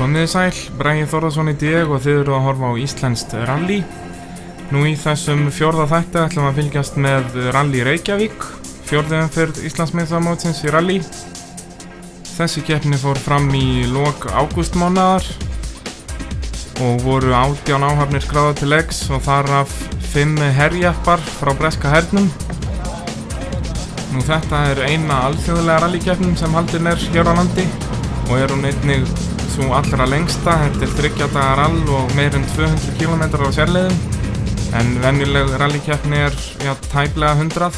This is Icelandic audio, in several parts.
Komiði sæl, Bragi Þórðarsson heiti ég og þið eru að horfa á íslenskt rally. Nú í þessum fjórða þætti ætlum við að fylgjast með Rally Reykjavík, fjórðu umferð Íslandsmeistaramótsins í rally. Þessi keppni fór fram í lok ágústmánaðar og voru 18 áhafnir skráðar til leiks og þar af 5 herjeppar frá breska hernum. Nú þetta er eina alþjóðlega rallykeppnin sem haldin er hér á landi og er hún einnig svo allra lengsta. Þetta er 3 daga rall og meir en 200 km á sérleiðum, en venjuleg rallykeppni er tæplega 100.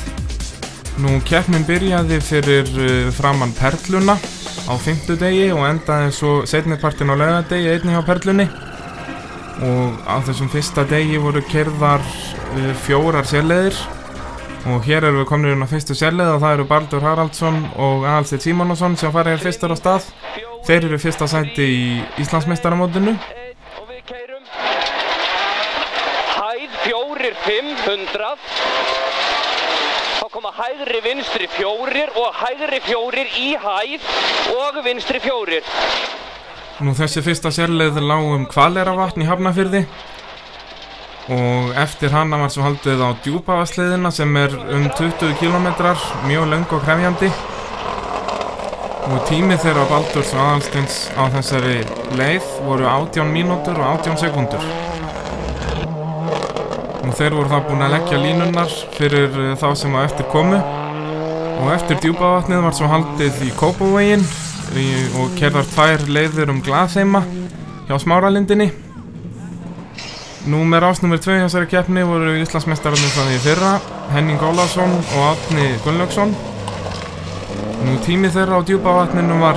Nú keppnin byrjaði fyrir framan Perluna á 5. degi og endaði svo seinnipartinn á laugardegi einnig hjá Perlunni. Og á þessum fyrsta degi voru keyrðar 4 sérleiðir og hér erum við komnir inn á fyrstu sérleið og það eru Baldur Haraldsson og Aðalsteinn Símonarson sem fara hér fyrstur á stað. Þeir eru fyrsta sæti í Íslandsmeistaramótinu. Og við keyrum hæð 4-500. Þá koma hægri vinstri 4 og hægri 4 í hæð og vinstri 4. Nú þessi fyrsta sérleið lá Hvaleyrarvatn í Hafnarfirði og eftir hana var svo haldið á Djúpavaðsleiðina sem er 20 km, mjög löng og krefjandi. Og tími þeirra Baldurs og Aðalsteins á þessari leið voru 18 mínútur og 18 sekúndur. Nú þeir voru þá búin að leggja línurnar fyrir þá sem á eftir komu og eftir Djúpavatnið var svo haldið í Kópavoginn og keyrðar 2 leiðir Glaðheima hjá Smáralindinni. Nú með rás nummer 2 í þessari keppni voru Íslandsmeistararnir frá því í fyrra, Henning Ólafsson og Árni Gunnlaugsson. Nú tími þeirra á Djúpavatninu var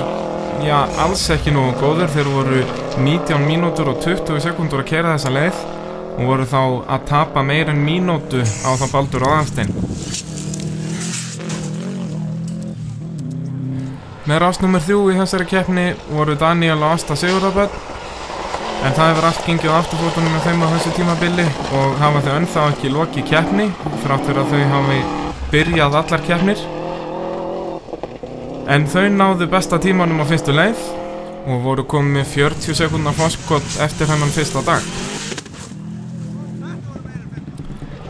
alls ekki nógu góður. Þeir voru 19 mínútur og 20 sekúndur að keyra þessa leið og voru þá að tapa meir en mínútu á þá Baldur og Aðalsteinn. Með rás nummer 3 í þessari keppni voru Daniel og Ásta Sigurðarbjörn, en það hefur allt gengið á afturfótunum með þeim á þessu tímabili og hafa þau ennþá ekki lokið keppni þrátt fyrir að þau hafi byrjað allar keppnir. En þau náðu besta tímanum á fyrstu leið og voru komið 40 sekúndna forskot eftir hennan fyrsta dag.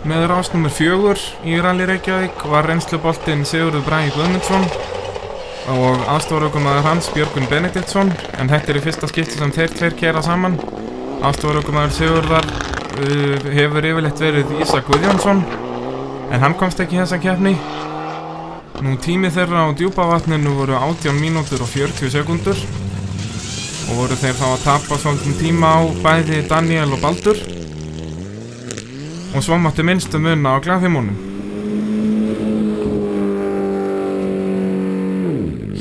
Með rás nummer 4 í Rally Reykjavík var reynsluboltinn Sigurður Bragi Guðmundsson og aðstoðarökumaður hans Björgvin Benediktsson, en þetta er í fyrsta skipti sem þeir tveir keyra saman. Aðstoðarökumaður Sigurðar hefur yfirleitt verið Ísak Guðjónsson, en hann komst ekki í þessa keppni. Nú tími þeirra á Djúpavatninu voru 18 mínútur og 40 sekúndur og voru þeir þá að tapa svolítinn tíma á bæði Daniel og Baldur og svo mátti minnstu muna á Glaðheimunum.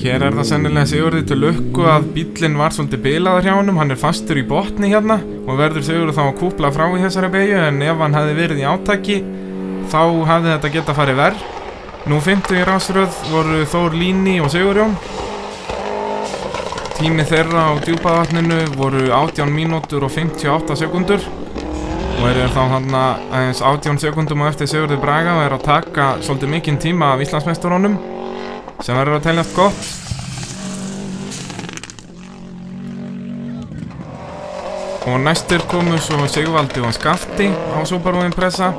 Hér er það sennilega Sigurði til lukku að bíllinn var svolítið bilaður hjá honum. Hann er fastur í botni hérna og verður Sigurði þá að kúpla frá í þessari beygju, en ef hann hefði verið í átaki þá hefði þetta getað farið verr. Nú 50 í rásröð voru Þór Líni og Sigurjón. Tími þeirra á Djúpavatninu voru 18 mínútur og 58 sekúndur og eru þá þarna aðeins 18 sekúndum á eftir Sigurði Braga og eru að taka svolítið mikinn tíma af Íslandsmeisturunum, sem verður að teljast gott. Og næstir komu svo Sigvaldi og Skafti á Subaru Impreza.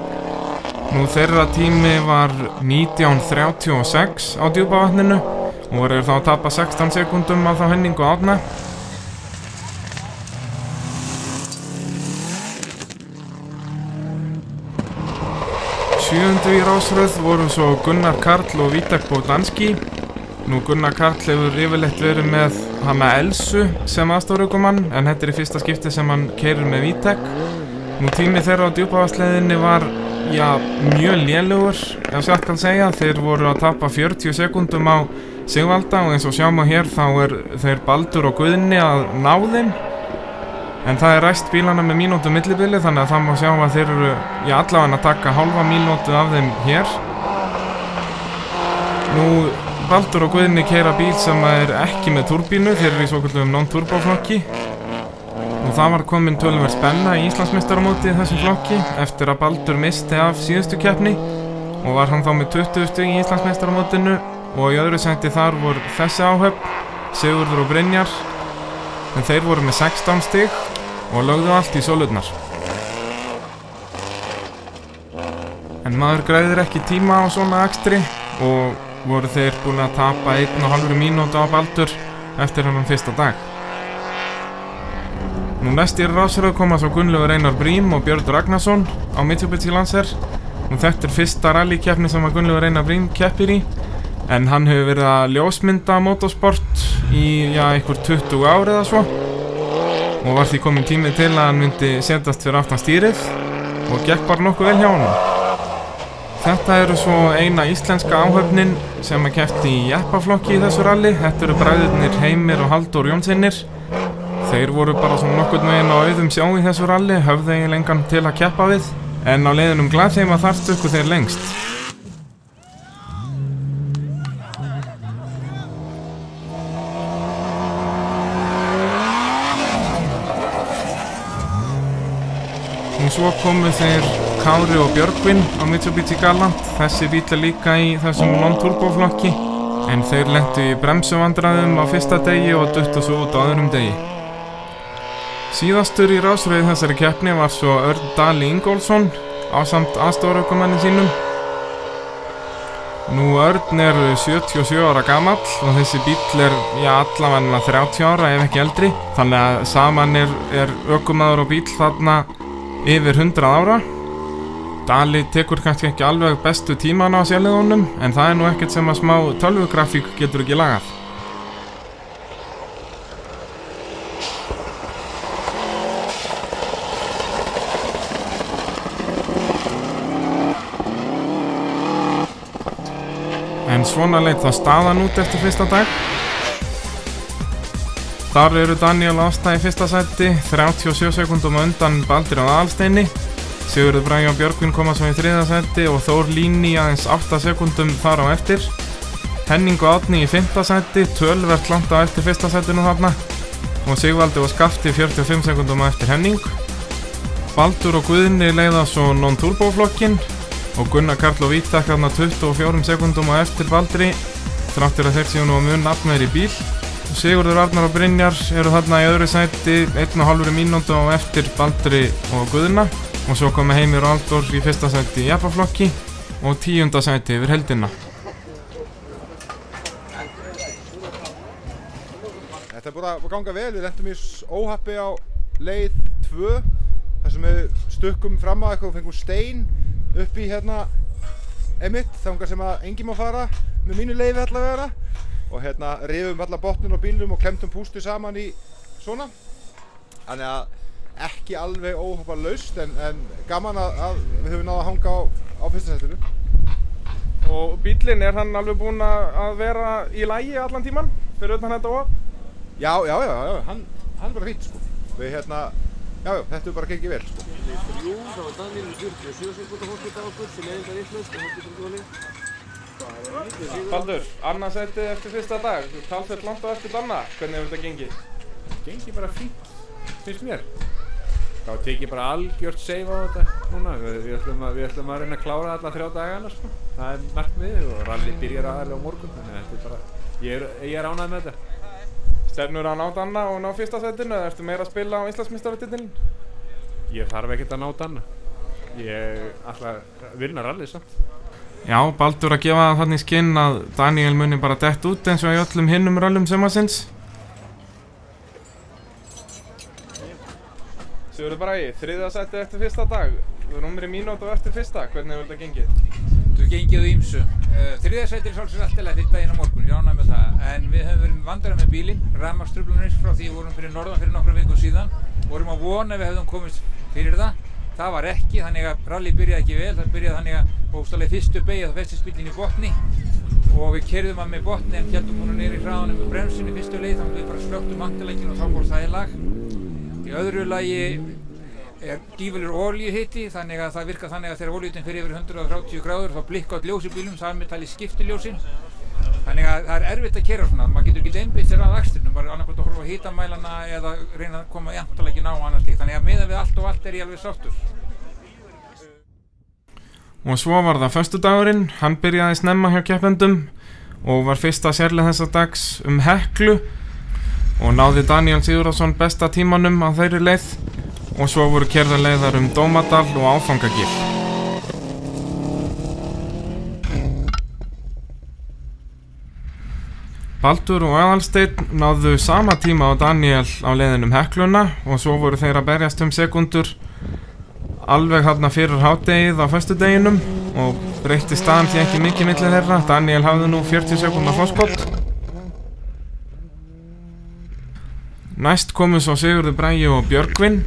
Nú þeirra tími var 19:36 á Djúpavatninu og voru þá að tapa 16 sekúndum af þá Henning og Árna. Sjöundu í rásröð voru svo Gunnar Karl og Vítek Bódanski. Nú Gunnar Karl hefur yfirleitt verið með hana Elsu sem aðstoðarökumann, en þetta er í fyrsta skipti sem hann keyrir með Vítek. Nú tími þeirra á Djúpavaðsleiðinni var mjög lélegur, ef satt skal segja. Þeir voru að tapa 40 sekúndum á Sigvalda og eins og sjáum á hér þá er þeir Baldur og Guðni að ná þeim. En það er ræst bílana með mínútu millibili, þannig að það má sjá að þeir eru allavega að taka hálfa mínútu af þeim hér. Nú Baldur og Guðni keyra bíl sem er ekki með turbínu, þeir eru í svokölluðum non-turboflokki. Og það var komin töluverð spenna í Íslandsmeistaramóti í þessum flokki eftir að Baldur misti af síðustu keppni og var hann þá með 20 stig í Íslandsmeistaramótinu og í öðru sæti þar voru þessi áhöfn, Sigurður og Brynjar. en þeir voru með 16 stig og lögðu allt í sólurnar. En maður græðir ekki tíma á svona akstri og voru þeir búin að tapa 1,5 mínútu á Baldur eftir hennan fyrsta dag. Nú næstir rásröð koma svo Gunnlaugur Einar Brím og Björn Ragnarsson á Mitsubishi Lancer. Nú þetta fyrsta rallykeppni sem að Gunnlaugur Einar Brím keppir í, en hann hefur verið að ljósmynda motorsport í einhver 20 ár eða svo og var því komin tími til að hann myndi setjast fyrir aftan stýrið og gekk bara nokkuð vel hjá honum. Þetta eru svo eina íslenska áhöfnin sem að keppti í jeppaflokki í þessu rally. Þetta eru bræðurnir Heimir og Halldór Jónssynir. Þeir voru bara svona nokkurn veginn á auðum sjó í þessu rally, höfðu eiginlega engan til að keppa við, en á leiðinum Glaðheima þar stukku þeir lengst. Og svo komu þeir Kári og Björgvin á Mitsubishi Galant. Þessi bíl er líka í þessum non-turbo flokki, en þeir lentu í bremsuvandræðum á fyrsta degi og duttu svo út á öðrum degi. Síðastur í rásröði þessari keppni var svo Örn Dali Ingólfsson ásamt aðstoðarökumanni sínum. Nú Örn er 77 ára gamall og þessi bíll er allavega 30 ára ef ekki eldri, þannig að saman er ökumaður og bíll þarna yfir 100 ára. Dali tekur kannski ekki alveg bestu tímana á sérliðunum, en það er nú ekkert sem að smá tölvugrafík getur ekki lagað. En svona leit það staðan út eftir fyrsta dag. Þar eru Daniel Ásta í fyrsta sæti, 37 sekúndum undan Baldri á Aðalsteini. Sigurður Bragi og Björgvin koma svo í þriðja sæti og Þór Líni aðeins 8 sekúndum þar á eftir. Henning og Árni í 5. sæti, töluvert langt á eftir fyrsta sætinu þarna. Og Sigvaldi og Skafti 45 sekúndum á eftir Henning. Baldur og Guðni leiða svo non-turbo flokkin og Gunnar Karl og Vítak þarna 24 sekúndum á eftir Baldri, þráttur að þeir séu nú að mun nafnmeðir í bíl. Sigurður Arnar og Brynjar eru þarna í öðru sæti 1,5 mínútu á eftir Baldri og Guðna, og svo komu Heimir og Halldór í fyrsta sæti í jeppaflokki og 10. sæti yfir heildina. Þetta er búin að ganga vel. Við lentum í óhappi á leið 2 þar sem við stukkum fram á eitthvað og fengum stein upp í emitt, þangar sem að enginn má fara með mínu leiði allavega, og rifum alla botnin á bílnum og klemdum pústi saman í svona. Þannig að ekki alveg óhappa laust, en gaman að við höfum náð að hanga á fyrsta sætinu. Og bíllinn, er hann alveg búinn að vera í lagi allan tíman fyrir utan þetta og? Já, hann er bara fínt, sko. Við þetta er bara gengið vel, sko. Jú, þá var Daniel 47 sekúnda fórskipta á okkur sem leiðingar íslenskt og hóttir. Baldur, annað sæti eftir fyrsta dag, talsvert langt á eftir Danna. Hvernig hefur þetta gengið? Gengið bara fínt, finnst mér. Það tekið bara algjört save á þetta núna. Við ætlum að reyna að klára alla 3 dagana, sko. Það er markmiðið og rally byrjar aðalega á morgun, þannig að þetta er bara, ég er ánægð með þetta. Stefnur að ná Danna og ná fyrsta sætinu, eða ertu meira að spila á Íslandsmeistaratitilinn? Ég þarf ekkert að ná Danna. Ég ætla að vinna rally samt. Já, Baldur að gefa það þannig skinn að Daniel muni bara dett út eins og í öllum hinnum röllum sumarsins. Sigurður Bragi, 3. sæti eftir fyrsta dag. Rúmri mínútu eftir fyrsta, hvernig hefur þetta gengið? Þetta gengið á ýmsu. 3. sæti er svolítið alltilega fyrir daginn á morgun, ég ánægð með það. En við höfum verið vandræðir með bílinn, rafmagnstruflanir frá því við vorum fyrir norðan fyrir nokkrum vikum síðan. Vorum að vona við hefðum komist fyrir það. Það var ekki, þannig að rally byrjaði ekki vel. Það byrjaði þannig að bókstaflega fyrstu beygju þá festist bíllinn í botni og við keyrðum hann með botni en héldum hún niður í hraðanum með bremsunni í fyrstu leið, þannig að við bara slökktum handalækinn og þá fór það í lag. Í öðru lagi er gífurlegur olíuhiti, þannig að það virkar þannig að þegar olíuhitinn fer yfir 130 gráður þá blikka öll ljós í bílnum, þar með talið skiptiljósin. Þannig að það er erfitt að keyra svona, maður getur ekki einbeitt sér að akstrinum, bara annarkvæmt að horfa á hitamælana eða reyna að koma jafntalækinn á og annað slíkt. Þannig að miðað við allt og allt er ég alveg sáttur. Og svo var það föstudagurinn, hann byrjaði snemma hjá keppendum og var fyrsta sérlið þessa dags Heklu. og náði Daniel Sigurðarson besta tímanum á þeirri leið og svo voru keyrðar leiðar Dómadal og Áfangagil. Baldur og Aðalsteinn náðu sama tíma á Daniel á leiðinum Hekluna og svo voru þeir að berjast sekundur alveg þarna fyrir hádegið á föstudeginum og breytti staðan því ekki mikið milli þeirra. Daniel hafði nú 40 sekúndna forskot. Næst komu svo Sigurður Bragi og Björgvin,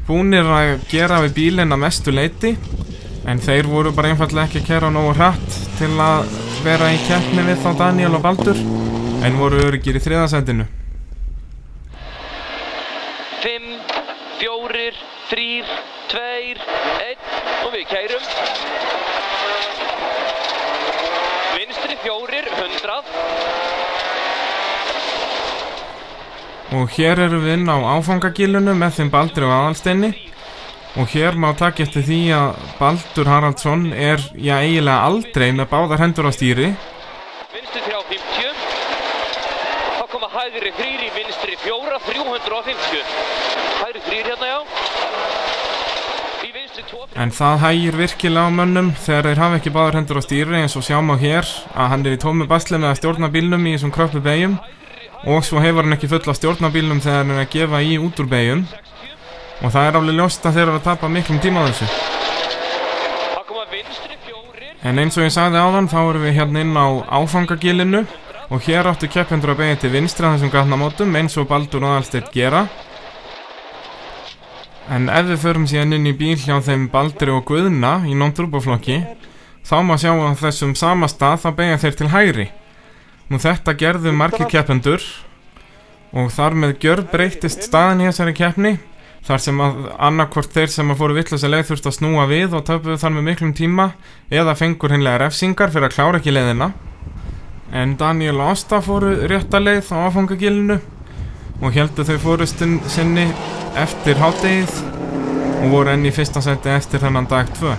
búnir að gera við bílinn að mestu leyti, en þeir voru bara einfaldlega ekki að keyra nógu hratt til að vera í keppni við þá Daniel og Baldur, en voru öruggir í 3. sætinu. 5, 4, 3, 2, 1 og við keyrum. Vinstri 4, 100. Og hér erum við inn á Áfangagilinu með þeim Baldri og Aðalsteini og hér má taka eftir því að Baldur Haraldsson eiginlega aldrei með báðar hendur á stýri. Vinstri 350. Þá koma hægri 3 í vinstri 4, 350. Hægri 3 hérna, já. Í vinstri 2. En það hægir virkilega á mönnum þegar þeir hafa ekki báðar hendur á stýri, eins og sjáum á hér að hann í tómu basli með að stjórna bílnum í þessum kröppu beyjum og svo hefur hann ekki full að stjórna bílnum þegar hann að gefa í út úr beyjum og það alveg ljóst að þeir eru að tapa miklum tíma á þessu. En eins og ég sagði áðan þá erum við hérna inn á Áfangagilinu og hér áttu keppendur að beygja til vinstri á þessum gatnamótum eins og Baldur og Aðalsteinn gera. En ef við förum síðan inn í bíl hjá þeim Baldri og Guðna í non-turboflokki þá má sjá að þessum sama stað þá beygja þeir til hægri. Nú þetta gerðu margir keppendur og þar með gjörbreyttist staðan í þessari keppni þar sem að annarkvort þeir sem að fóru vitlausa leið þurftu að snúa við og töpuðu þar með miklum tíma eða fengur hreinlega refsingar fyrir að klára ekki leiðina. En Daniel og Ásta fóru rétta leið á Áfangagilinu og héldu þau fórustun sinni eftir hádegið og voru enn í 1. sæti eftir þennan dag 2.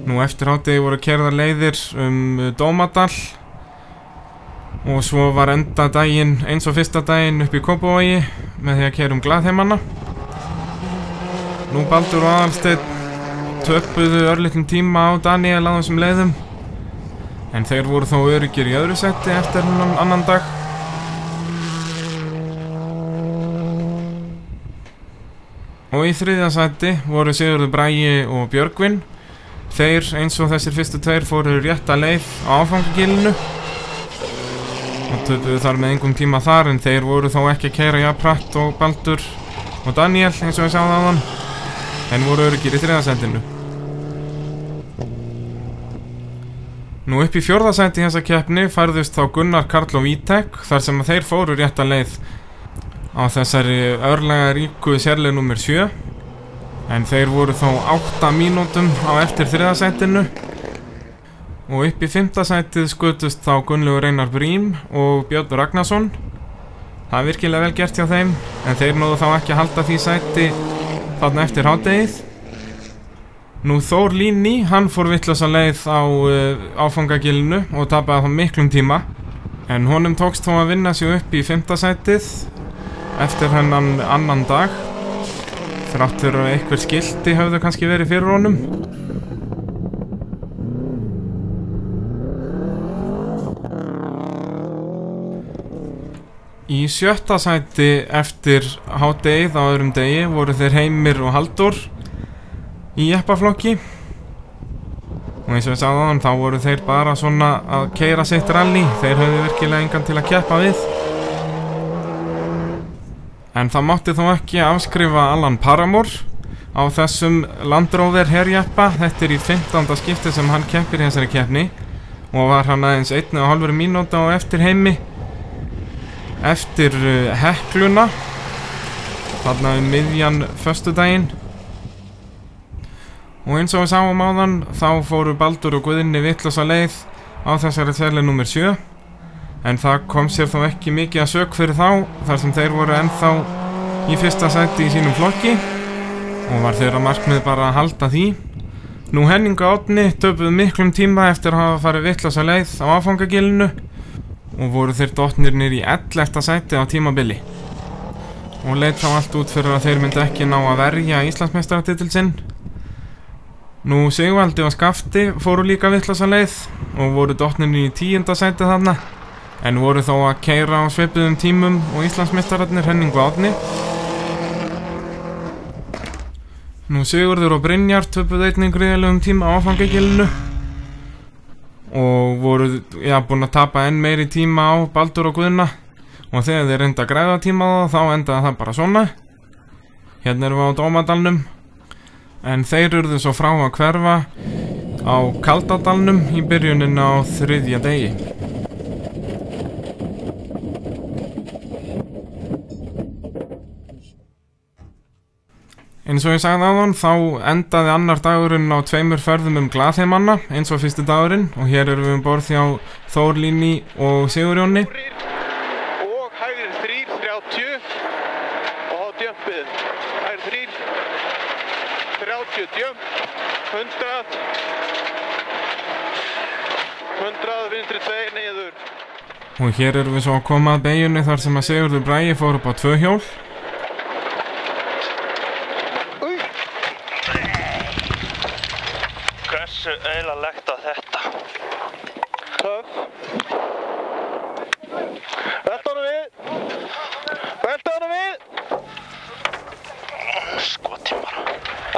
Nú eftir hádegi voru keyrðar leiðir Dómadal og svo var enda daginn eins og fyrsta daginn upp í Kópavogi með því að keyra Glaðheimana. Nú Baldur og Aðalsteinn töpuðu örlitlum tíma á Daniel á þessum leiðum en þeir voru þó öruggir í öðru sæti eftir annan dag. Og í 3. sæti voru Sigurður Bragi og Björgvin. Þeir eins og þessir fyrstu 2 fóru rétta leið á Áfangagilinu og töpuðu þar með engum tíma þar en þeir voru þó ekki að keyra jafn hratt og Baldur og Daniel eins og ég sagði áðan en voru öruggir í 3. sætinu. Nú upp í 4. sæti í þessa keppni færðust þá Gunnar, Karl og Vítek þar sem að þeir fóru rétta leið á þessari örlega ríku sérleið númer 7 en þeir voru þó 8 mínútum á eftir 3. sætinu og upp í 5. sætið skutust þá Gunnlaugur Einar Brím og Björn Ragnarsson. Það virkilega vel gert hjá þeim en þeir náðu þá ekki að halda því sæti þarna eftir hádegið. Nú Þór Líni, hann fór vitlausa leið á Áfangagilinu og tapaði þá miklum tíma en honum tókst þó að vinna sig upp í 5. sætið eftir hennan annan dag þrátt fyrir að einhver skilti höfðu kannski verið fyrir honum. Í 7. sæti eftir hádegið á öðrum degi voru þeir Heimir og Halldór í jeppaflokki og eins og ég sagði áðan þá voru þeir bara svona að keyra sitt rally, þeir höfðu virkilega engan til að keppa við. En það mátti þó ekki afskrifa Allan Paramore á þessum Land Rover herjeppa. Þetta í 15. skipti sem hann keppir í þessari keppni og var hann aðeins 1,5 mínúta á eftir Heimi eftir Hekluna þarna miðjan föstudaginn. Og eins og við sáum áðan þá fóru Baldur og Guðni vitlausa leið á þessari sérleið númer 7 en það kom sér þó ekki mikið að sök fyrir þá þar sem þeir voru ennþá í 1. sæti í sínum flokki og var þeirra markmið bara að halda því Nú Henning og Árni töpuðu miklum tíma eftir að hafa farið vitlausa leið á áfangagilinu og voru þeir dottnir niður í 11. sæti á tímabili. Og leit þá allt út fyrir að þeir myndi ekki ná að verja Íslandsmeistaratitil sinn. Nú Sigvaldi og Skafti fóru líka vitlausa leið og voru dottnir í 10. sæti þarna, en voru þó að keyra á svipuðum tímum og Íslandsmeistararnir Henning og Árni. Nú Sigurður og Brynjar töpuðu einnig gríðarlegum tíma á áfangagilinu og voru búin að tapa enn meiri tíma á Baldur og Guðna, og þegar þeir reynda að græða tíma á það, þá endaði það bara svona. Hérna erum við á Dómadalnum, en þeir urðu svo frá að hverfa á Kaldadalnum í byrjunin á 3. degi. Eins og ég sagði áðan, þá endaði annar dagurinn á 2 ferðum Glaðheimanna, eins og fyrsti dagurinn, og hér erum við borð hjá Þórlíni og Sigurjóni. Og hægir 3.30 og þá djömpið. Hægir 3.30 djömp, 100 vinstri 2 niður. Og hér erum við svo að koma að beyjunni þar sem að Sigurður Bragi fór upp á 2 hjól. Hversu eiginlegt að þetta? Töff. Velta honum við! Velta honum við! Skotið bara. Á!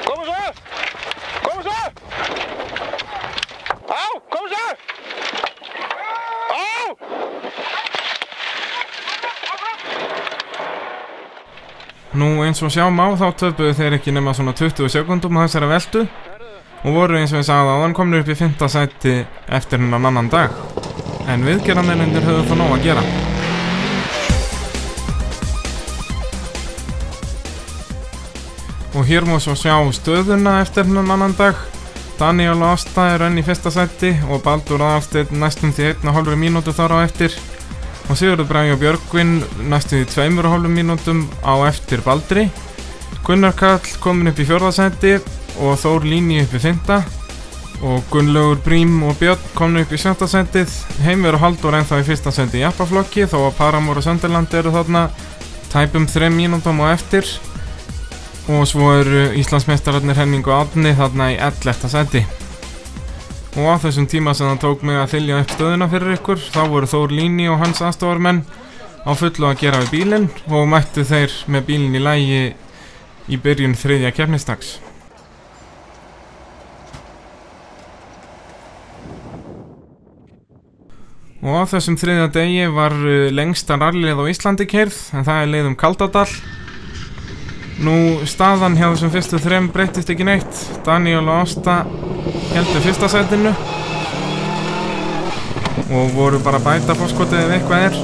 Komum svo! Komum svo! Á! Komum svo! Á! Nú eins og sjá má þá töpuðu þeir ekki nema svona 20 sekúndum á þessari veltu og voru eins og ég sagði áðan komnir upp í 5. sæti eftir hennan annan dag. En viðgerðarmennirnir höfðu þá nóg að gera. Og hér má svo sjá stöðuna eftir hennan annan dag. Daniel og Ásta er enn í 1. sæti og Baldur Aðalsteinn næstum því 1,5 mínútu þar á eftir. Og Sigurður Bragi og Björgvin næstum því 2,5 mínútum á eftir Baldri. Gunnar Karl komin upp í 4. sæti og Þór Líni upp í 5. og Gunnlaugur Brím og Björn komin upp í 7. sætið. Heimir og Halldór ennþá í 1. sæti í jappaflokki, þó að Paramore og Sönderland eru þarna tæpum 3 mínútum á eftir. Og svo eru Íslandsmeistararnir Henning og Árni þarna í 11. sæti. Og á þessum tíma sem það tók mig að þylja upp stöðuna fyrir ykkur, þá voru Þór Líni og hans aðstoðarmenn á fullu að gera við bílinn og mættu þeir með bílinn í lagi í byrjun 3. keppnisdags. Og á þessum 3. degi var lengsta rallið á Íslandi keyrð, en það er leið Kaldadal. Nú staðan hjá þessum fyrstu 3 breyttist ekki neitt. Daniel og Ásta héldu 1. sætinu og voru bara að bæta forskotið ef eitthvað er.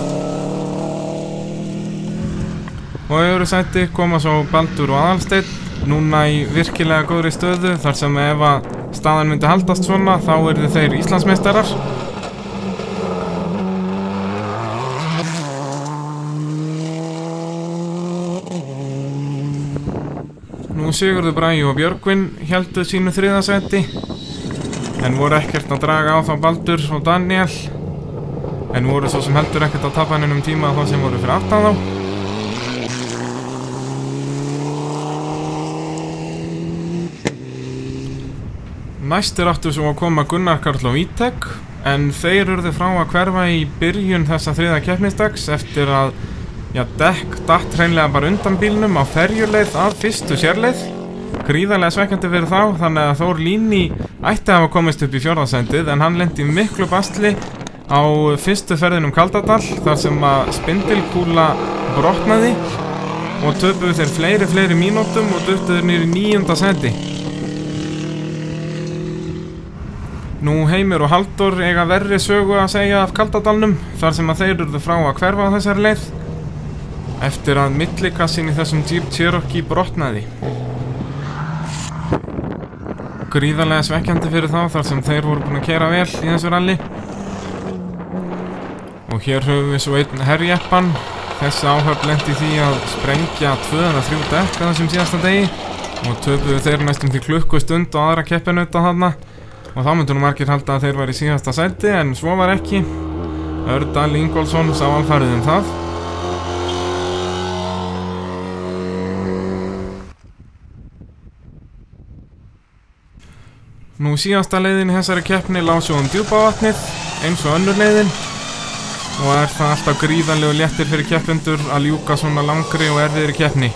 Og í öðru sæti koma svo Baldur og Aðalsteinn, núna í virkilega góðri stöðu, þar sem ef að staðan myndi haldast svona þá yrðu þeir Íslandsmeistarar. Nú Sigurður Bragi og Björgvin héldu sínu 3. sæti, en voru ekkert að draga á þá Baldur og Daniel, en voru svo sem heldur ekkert að tapa hennum tíma þá sem voru fyrir aftan þá. Næstir áttu svo að koma Gunnar Karl og Vítek, en þeir urðu frá að hverfa í byrjun þessa 3. keppnisdags eftir að dekk datt hreinlega bara undan bílnum á ferjuleið að fyrstu sérleið. Gríðarlega svekkjandi fyrir þá, þannig að Þór Líni ætti að hafa komist upp í 4. sætið, en hann lenti í miklu basli á fyrstu ferðinum Kaldadal þar sem að spindilkúla brotnaði og töpuðu þeir fleiri mínútum og duttu þeir niður í 9. sæti. Nú Heimir og Halldór eiga verri sögu að segja af Kaldadalnum þar sem að þeir urðu frá að hverfa á þessari leið eftir að millikassin í þessum Jeep Cherokee brotnaði. Gríðarlega svekkjandi fyrir þá þar sem þeir voru búin að keyra vel í þessu ralli. Og hér höfum við svo einn herjeppan. Þessi áhöfn lenti í því að sprengja 2 eða 3 dekk á þessum síðasta degi. og töpuðu þeir næstum því klukkustund á aðra keppinauta þarna og þá myndu nú margir halda að þeir væri í síðasta sæti en svo var ekki. Ördal Ingólfsson sá alfarið það. Nú síðasta leiðin í þessari keppni lá svo Djúpavatnið eins og önnur leiðin og það alltaf gríðarlegu léttir fyrir keppendur að ljúka svona langri og erfiðri keppni.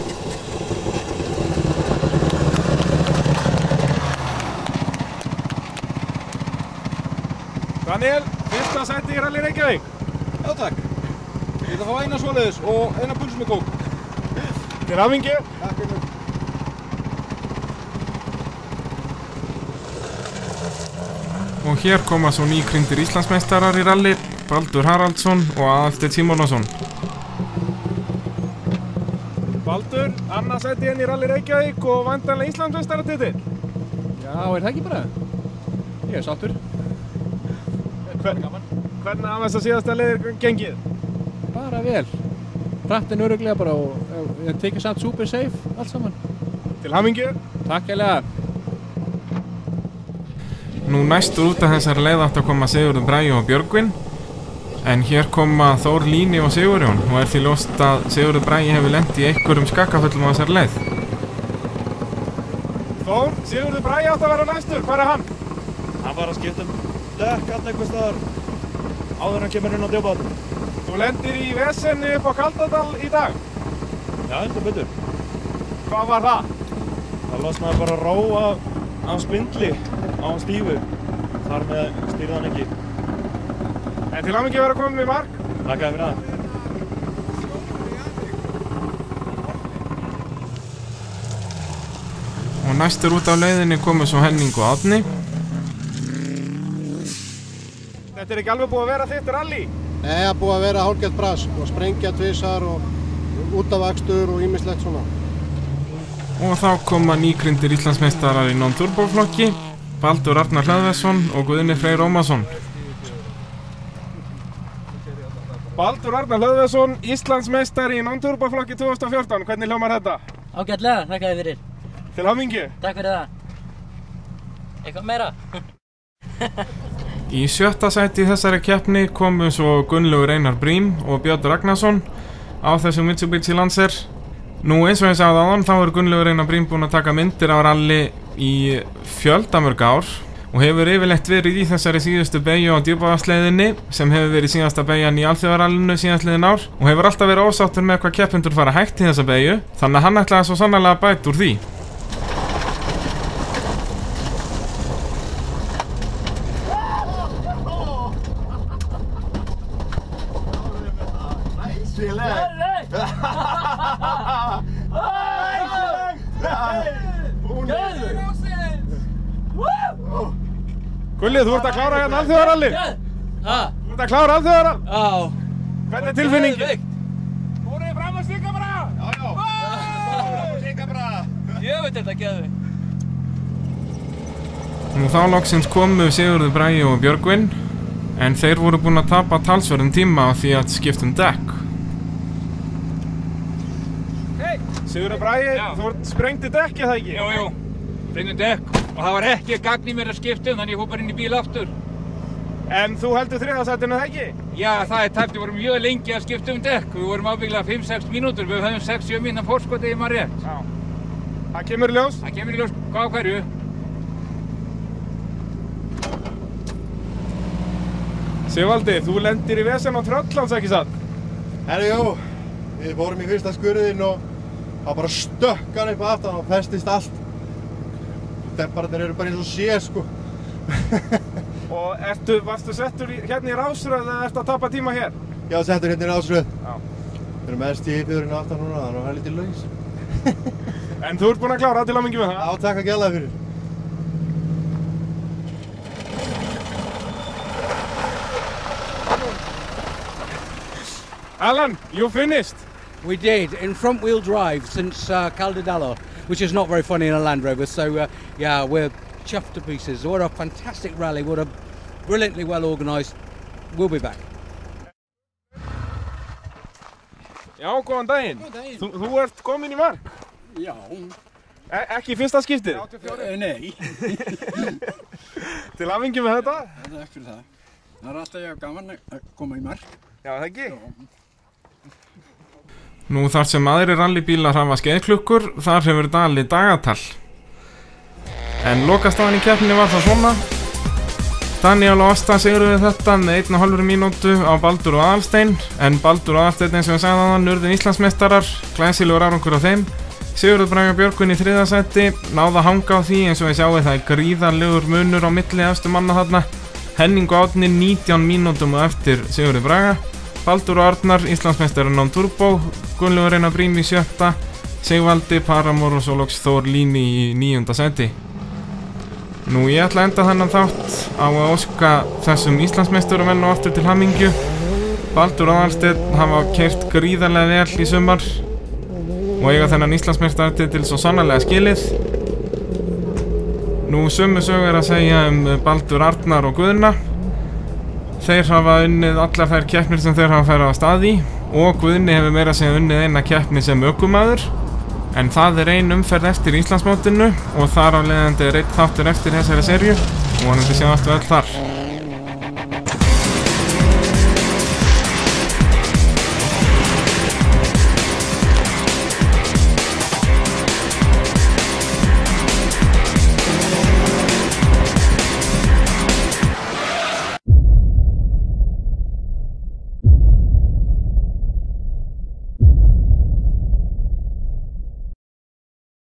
Daniel, fyrsta sæti í Rally Reykjavík. Já takk. Ég ætla að fá eina svoleiðis og eina pulsu með kók. Til hamingju. Takk fyrir. Og hér koma svo nýkrýndir Íslandsmeistarar í rally, Baldur Haraldsson og Aðalsteinn Símonarson. Baldur, annað sæti í Rally Reykjavík og væntanlega Íslandsmeistaratitill. Já, það ekki bara? Ég sáttur. Hvernig af þess að síðasta leiðir gengið? Bara vel. Hrattinn örugglega bara og ég tekið samt super safe allt saman. Til hamingju. Takk heilega. Nú næstur út af þessari leið átt að koma Sigurður Bragi og Björgvin en hér koma Þór Líni og Sigurjón og því ljóst að Sigurður Bragi hefur lent í einhverjum skakkaföllum á þessari leið. Þór, Sigurður Bragi átt að vera næstur, hvað hann? Hann var að skipta dekk einhvers staðar áður hann kemur inn á Djúpavatn. Þú lendir í vesenni upp á Kaldadal í dag? Já, heldur betur. Hvað var það? Það losnaði bara ró af spindli á stífu. Þar með stýrði hann ekki. En til hamingju að vera komin í mark. Takk fyrir það. Og næstur út af leiðinni komu svo Henning og Árni. Þetta ekki alveg búið að vera þitt rally? Nei, það búið að vera hálfgert bras og sprengja tvisar og útavakstur og ýmislegt svona. Og þá koma nýkrýndir Íslandsmeistarar í non-turboflokki, Baldur Arnar Hlöðversson og Guðni Freyr Ómarsson. Baldur Arnar Hlöðversson, Íslandsmeistari í non-turboflokki 2014. Hvernig hljómar þetta? Ágætlega, þakka þér fyrir. Til hamingju. Takk fyrir það. Eitthvað meira? Í 7. sæti í þessari keppni komu svo Gunnlaugur Einar Brím og Björn Ragnarsson á þessum Mitsubishi Lancer. Nú eins og ég sagði áðan þá er Gunnlaugur Einar Brím búinn að taka myndir á rally í fjöldamörg ár og hefur yfirleitt verið í þessari síðustu beygju á Djúpavaðsleiðinni sem hefur verið síðasta beygjan í alþjóðarallinu síðastliðin ár og hefur alltaf verið ósáttur með hvað keppendur fara hægt í þessa beygju þannig að hann ætlaði svo sannarlega að bæta úr því. Gulli, þú ert að klára hérna alþjóðarallið? Hæ? Þú ert að klára alþjóðarall? Já. Hvernig er tilfinningin? Fóruði fram að stinga bara! Já. Fóruði að stinga bara! Ég veit þetta geðveikt. Nú þá loksins komu Sigurður Bragi og Björgvin en þeir voru búin að tapa talsverðum tíma á því að skipta dekk. Sigurður Bragi, þú sprengdi dekki það ekki? Jú, sprengdi dekk og það var ekki gagn í mér að skipta þannig ég fór bara inn í bíl aftur. En þú heldur 3. sætinu það ekki? Já, það er tæpt, við vorum mjög lengi að skipta dekk. Við vorum ábyggilega 5-6 mínútur, við höfum 6-7 mínútur fórskot ef ég maður rétt. Já. Það kemur í ljós? Það kemur í ljós, hvað á hverju? Sigvaldi, þú lendir í vesen á Tröllands ekki satt? Jú, við fórum í fyrsta skurðinn og það bara stökk hann upp aftan og festist allt. Dempararnir eru bara eins og sé, sko. Og varstu settur hérna í rásröð eða ertu að tapa tíma hér? Já, settur hérna í rásröð. Já. Við erum mest í fjöðurinn aftan núna, þannig að það er lítið laus. En þú ert búinn að klára til hamingju með það? Já, takk að gæla fyrir. Alan, you finished? We did, in front-wheel drive since Caldadallo, which is not very funny in a Land Rover, so yeah, we're chuffed to pieces. What a fantastic rally, what a brilliantly well organised. We'll be back. Já, góðan daginn. Góðan daginn. Þú ert komin í mark? Já. Ekki í fyrsta skiptið? 84? Nei. Til hamingju með þetta? Takk fyrir það. Það alltaf ég gaman að koma í mark. Já, það ekki? Nú þar sem aðrir rallybílar hafa skeiðklukkur, þar hefur Dali dagatal. En lokastaðan í keppninni var það svona. Daniel og Ásta sigruðu þetta með 1,5 mínútu á Baldur og Aðalstein, en Baldur og Aðalstein, eins og við sagði þaðan, urðu Íslandsmeistarar, glæsilegur árangur á þeim. Sigurður Bragi Björgvin í 3. sæti, náða að hanga á því eins og við sjáum það er gríðarlegur munur á milli efstu manna þarna. Henning og Árni 19 mínútum á eftir Sigurður Braga. Baldur og Arnar, Íslandsmeistarinn án turbo, Gunnlaugur Einar Brím í 7. Sigvaldi, Paramor og svo loks Þór Líni í 9. sæti. Nú ég ætla að enda þennan þátt á að óska þessum Íslandsmeisturum vel og aftur til hamingju. Baldur og Aðalsteinn hafa keyrt gríðarlega vel í sumar og eiga þennan Íslandsmeistaratitil svo sannarlega skilið. Nú sömu sögu að segja Baldur, Arnar og Guðna. Þeir hafa unnið allar þær keppnir sem þeir hafa farið á stað í og Guðni hefur meira að segja unnið eina keppni sem ökumaður. En það er ein umferð eftir Íslandsmótinu og þar af leiðandi er einn þáttur eftir þessari serju og vonandi sjáumst við öll þar.